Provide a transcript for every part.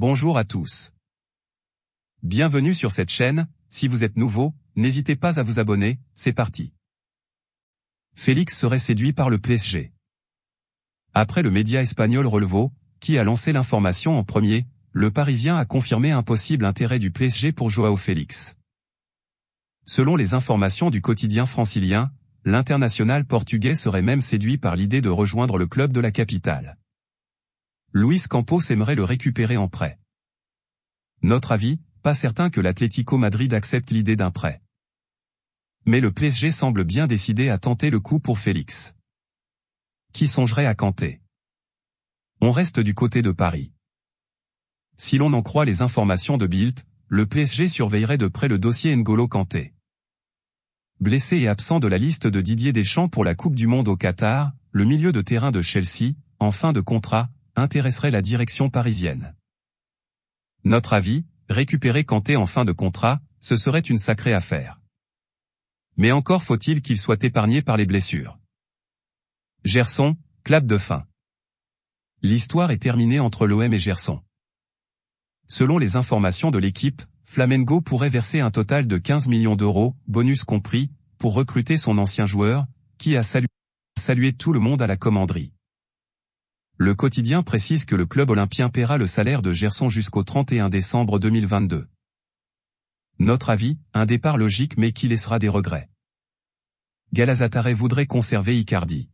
Bonjour à tous. Bienvenue sur cette chaîne, si vous êtes nouveau, n'hésitez pas à vous abonner, c'est parti. Félix serait séduit par le PSG. Après le média espagnol Relevo, qui a lancé l'information en premier, le Parisien a confirmé un possible intérêt du PSG pour Joao Félix. Selon les informations du quotidien francilien, l'international portugais serait même séduit par l'idée de rejoindre le club de la capitale. Luis Campos aimerait le récupérer en prêt. Notre avis, pas certain que l'Atlético Madrid accepte l'idée d'un prêt. Mais le PSG semble bien décidé à tenter le coup pour Félix. Qui songerait à Kanté? On reste du côté de Paris. Si l'on en croit les informations de Bild, le PSG surveillerait de près le dossier N'Golo Kanté. Blessé et absent de la liste de Didier Deschamps pour la Coupe du Monde au Qatar, le milieu de terrain de Chelsea, en fin de contrat, intéresserait la direction parisienne. Notre avis, récupérer Kanté en fin de contrat, ce serait une sacrée affaire. Mais encore faut-il qu'il soit épargné par les blessures. Gerson, clap de fin. L'histoire est terminée entre l'OM et Gerson. Selon les informations de l'équipe, Flamengo pourrait verser un total de 15 millions d'euros, bonus compris, pour recruter son ancien joueur, qui a salué tout le monde à la commanderie. Le quotidien précise que le club olympien paiera le salaire de Gerson jusqu'au 31 décembre 2022. Notre avis, un départ logique mais qui laissera des regrets. Galatasaray voudrait conserver Icardi.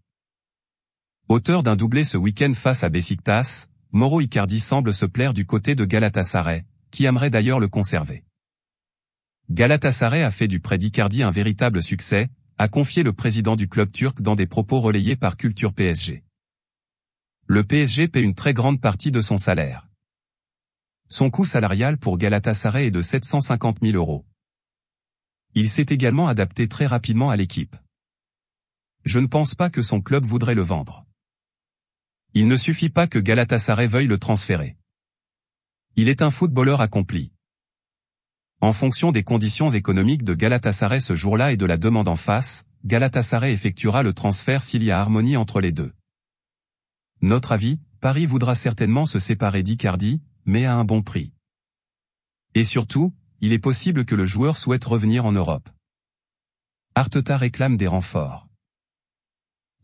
Auteur d'un doublé ce week-end face à Beşiktaş, Mauro Icardi semble se plaire du côté de Galatasaray, qui aimerait d'ailleurs le conserver. Galatasaray a fait du prêt d'Icardi un véritable succès, a confié le président du club turc dans des propos relayés par Culture PSG. Le PSG paie une très grande partie de son salaire. Son coût salarial pour Galatasaray est de 750 000 euros. Il s'est également adapté très rapidement à l'équipe. Je ne pense pas que son club voudrait le vendre. Il ne suffit pas que Galatasaray veuille le transférer. Il est un footballeur accompli. En fonction des conditions économiques de Galatasaray ce jour-là et de la demande en face, Galatasaray effectuera le transfert s'il y a harmonie entre les deux. Notre avis, Paris voudra certainement se séparer d'Icardi, mais à un bon prix. Et surtout, il est possible que le joueur souhaite revenir en Europe. Arteta réclame des renforts.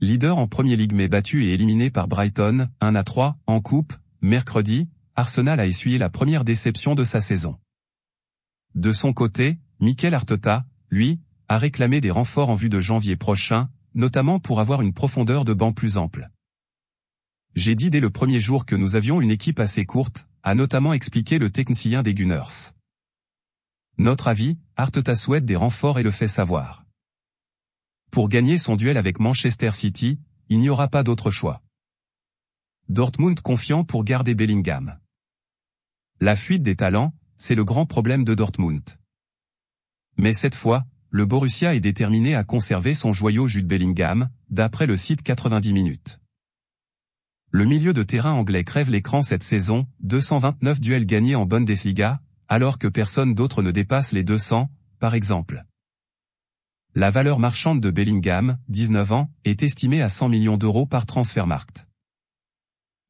Leader en Premier League mais battu et éliminé par Brighton, 1-3, en coupe, mercredi, Arsenal a essuyé la première déception de sa saison. De son côté, Mikel Arteta, lui, a réclamé des renforts en vue de janvier prochain, notamment pour avoir une profondeur de banc plus ample. J'ai dit dès le premier jour que nous avions une équipe assez courte, a notamment expliqué le technicien des Gunners. Notre avis, Arteta souhaite des renforts et le fait savoir. Pour gagner son duel avec Manchester City, il n'y aura pas d'autre choix. Dortmund confiant pour garder Bellingham. La fuite des talents, c'est le grand problème de Dortmund. Mais cette fois, le Borussia est déterminé à conserver son joyau Jude Bellingham, d'après le site 90 minutes. Le milieu de terrain anglais crève l'écran cette saison, 229 duels gagnés en Bundesliga, alors que personne d'autre ne dépasse les 200, par exemple. La valeur marchande de Bellingham, 19 ans, est estimée à 100 millions d'euros par Transfermarkt.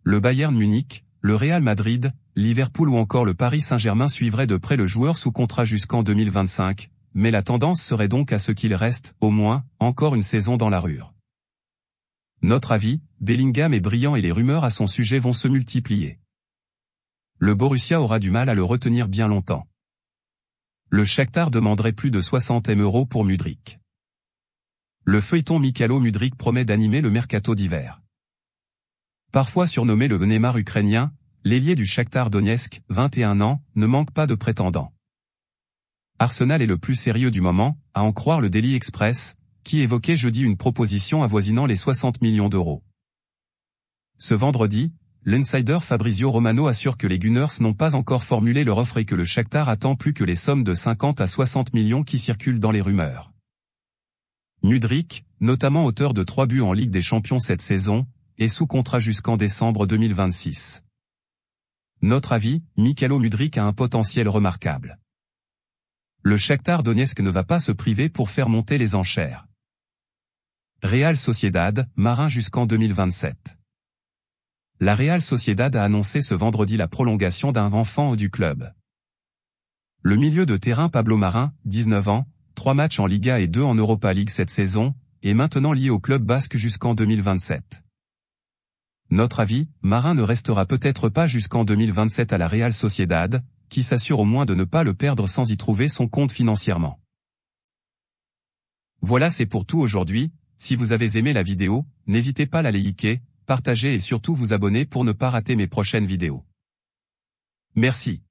Le Bayern Munich, le Real Madrid, Liverpool ou encore le Paris Saint-Germain suivraient de près le joueur sous contrat jusqu'en 2025, mais la tendance serait donc à ce qu'il reste, au moins, encore une saison dans la rue. Notre avis, Bellingham est brillant et les rumeurs à son sujet vont se multiplier. Le Borussia aura du mal à le retenir bien longtemps. Le Shakhtar demanderait plus de 60 M € pour Mudryk. Le feuilleton Mykhailo Mudryk promet d'animer le mercato d'hiver. Parfois surnommé le Neymar ukrainien, l'ailier du Shakhtar Donetsk, 21 ans, ne manque pas de prétendants. Arsenal est le plus sérieux du moment, à en croire le Daily Express, qui évoquait jeudi une proposition avoisinant les 60 millions d'euros. Ce vendredi, l'insider Fabrizio Romano assure que les Gunners n'ont pas encore formulé leur offre et que le Shakhtar attend plus que les sommes de 50 à 60 millions qui circulent dans les rumeurs. Mudryk, notamment auteur de 3 buts en Ligue des Champions cette saison, est sous contrat jusqu'en décembre 2026. Notre avis, Mykhailo Mudryk a un potentiel remarquable. Le Shakhtar Donetsk ne va pas se priver pour faire monter les enchères. Real Sociedad, marin jusqu'en 2027. La Real Sociedad a annoncé ce vendredi la prolongation d'un enfant du club. Le milieu de terrain Pablo Marin, 19 ans, 3 matchs en Liga et 2 en Europa League cette saison, est maintenant lié au club basque jusqu'en 2027. Notre avis, Marin ne restera peut-être pas jusqu'en 2027 à la Real Sociedad, qui s'assure au moins de ne pas le perdre sans y trouver son compte financièrement. Voilà, c'est pour tout aujourd'hui. Si vous avez aimé la vidéo, n'hésitez pas à la liker, partager et surtout vous abonner pour ne pas rater mes prochaines vidéos. Merci.